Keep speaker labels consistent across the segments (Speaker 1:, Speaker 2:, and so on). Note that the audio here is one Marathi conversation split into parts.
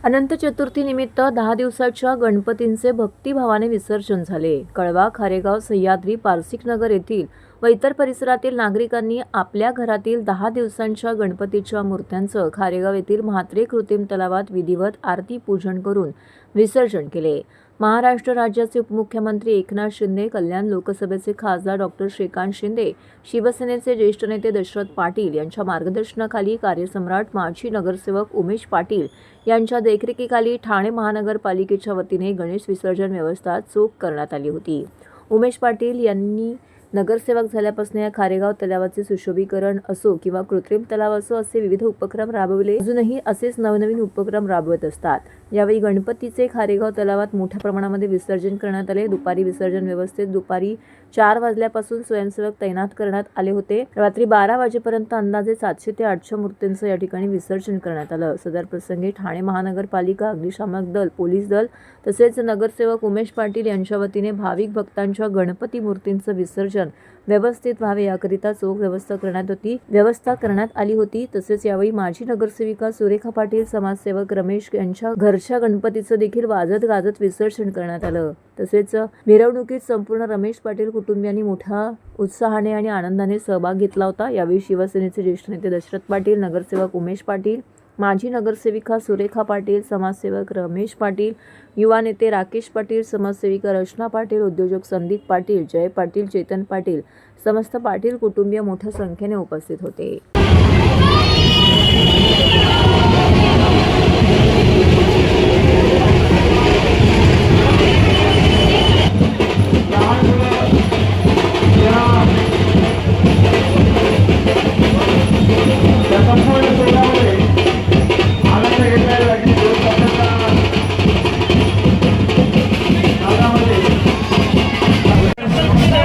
Speaker 1: अनंत चतुर्थी निमित्त 10 दिवसाच्या गणपतींचे भक्तिभावाने विसर्जन झाले। कळवा, खारेगाव, सह्याद्री, पारसिक नगर येथील व इतर परिसरातील नागरिकांनी आपल्या घरातील 10 दिवसांच्या गणपतीच्या मूर्त्यांचं खारेगाव येथील म्हात्रे कृत्रिम तलावात विधिवत आरती पूजन करून विसर्जन केले। महाराष्ट्र राज्याचे उपमुख्यमंत्री एकनाथ शिंदे, कल्याण लोकसभेचे खासदार डॉक्टर श्रीकांत शिंदे, शिवसेनेचे ज्येष्ठ नेते दशरथ पाटील यांच्या मार्गदर्शनाखाली कार्यसम्राट माजी नगरसेवक उमेश पाटील यांच्या देखरेखीखाली ठाणे महानगरपालिकेच्या वतीने गणेश विसर्जन व्यवस्था चोख करण्यात आली होती। उमेश पाटील यांनी नगरसेवक झाल्यापासून या खारेगाव तलावाचे सुशोभीकरण असो किंवा कृत्रिम तलाव असो असे विविध उपक्रम राबवले, अजूनही असेच नवनवीन उपक्रम राबवत असतात। यावेळी गणपतीचे खारेगाव तलावात मोठ्या प्रमाणामध्ये विसर्जन करण्यात आले। दुपारी विसर्जन व्यवस्थेत दुपारी 4 वाजल्यापासून स्वयंसेवक तैनात करण्यात आले होते। रात्री 12 वाजेपर्यंत अंदाजे 700 ते 800 मूर्तींचं या ठिकाणी विसर्जन करण्यात आलं। सदर प्रसंगी ठाणे महानगरपालिका, अग्निशामक दल, पोलीस दल तसेच नगरसेवक उमेश पाटील यांच्या वतीने भाविक भक्तांच्या गणपती मूर्तींचं विसर्जन व्यवस्थित व्हावे याकरिता चोख व्यवस्था करण्यात आली होती। तसेच यावेळी माजी नगरसेविका सुरेखा पाटील, समाजसेवक रमेश यांच्या घरच्या गणपतीचं देखील वाजत गाजत विसर्जन करण्यात आलं। तसेच मिरवणुकीत संपूर्ण रमेश पाटील कुटुंबियांनी मोठ्या उत्साहाने आणि आनंदाने सहभाग घेतला होता। यावेळी शिवसेनेचे ज्येष्ठ नेते दशरथ पाटील, नगरसेवक उमेश पाटील, माजी नगरसेविका सुरेखा पाटील, समाजसेवक रमेश पाटील, युवा नेते राकेश पाटील, समाजसेविका रचना पाटील, उद्योजक संदीप पाटील, जय पाटील, चेतन पाटील, समस्त पाटील कुटुंबीय मोठ्या संख्येने उपस्थित होते।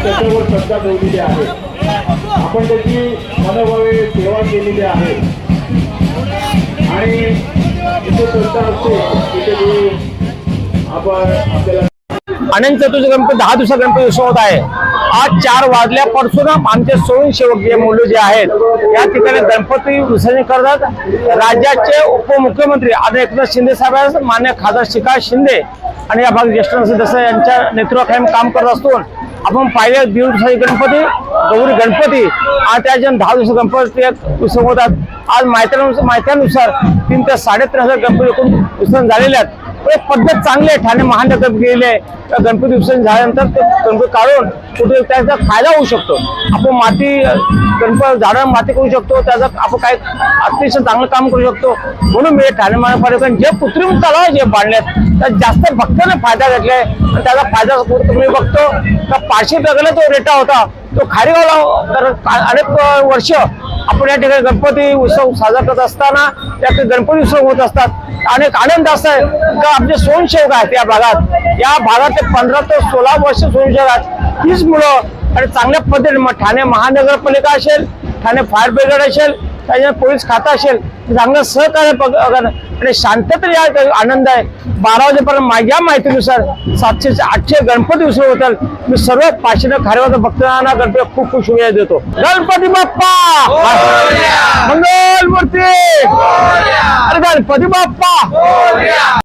Speaker 2: त्याच्यावर श्रद्धा ठेवलेली आहे। आपण त्याची मनोभावे सेवा केलेली आहे आणि जिथे श्रद्धा असते तिथे आपण आपल्याला
Speaker 3: अनंत चतुर्थी गणपती 10 दिवसा गणपती उत्सव होत आहे। आज 4 वाजल्यापासून आमचे स्वयंसेवक जे मुलं जे आहेत या ठिकाणी गणपती विसर्जन करतात। राज्याचे उपमुख्यमंत्री आदरणीय एकनाथ शिंदे साहेब, मान्य खासदार श्रीकांत शिंदे आणि या भाग ज्येष्ठ सदस्य यांच्या नेतृत्वाखाली काम करत असून आपण पाहिले 1.5 दिवसाचे गणपती, गौरी गणपती आणि त्याच्या 10 दिवस गणपती उत्सव होतात। आज माहित्यानुसार 3 ते 3.5 गणपती एकूण विसर्जन झालेले आहेत। एक पद्धत चांगली आहे। ठाणे महानगर गेले गणपती विसर्जन झाल्यानंतर ते गणपती काढून कुठे त्याचा फायदा होऊ शकतो। आपण माती गणपती झाडं माती करू शकतो, त्याचा आपण काय अतिशय चांगलं काम करू शकतो। म्हणून मी ठाणे महानगरपालिकेने जे कृत्रिम तलाव जे बांधलेत त्यात जास्त भक्तांना फायदा घेतलाय आणि त्याचा फायदा तुम्ही बघतो का 500 रुपयाला तो रेटा होता तो खारेगावला तर अनेक वर्ष आपण या ठिकाणी गणपती उत्सव साजरा करत असताना त्या गणपती उत्सव होत असतात। अनेक आनंद असा आहे का आपले स्वयंसेवक आहेत या भागात 15 ते 16 वर्ष स्वयंसेवक आहेत। हीच मुलं आणि चांगल्या पद्धतीने ठाणे महानगरपालिका असेल, ठाणे फायर ब्रिगेड असेल, त्याच्या पोलीस खाता असेल, चांगलं सहकार्य आणि शांतता या आनंद आहे। 12 वाजेपर्यंत माझ्या माहितीनुसार 700 ते 800 गणपती उत्सव होतात। मी सर्व 500 खारेगावच्या भक्तांना गणपती खूप खूप शुभेच्छा देतो। गणपती बाप्पा मंगल मूर्ती, गणपती बाप्पा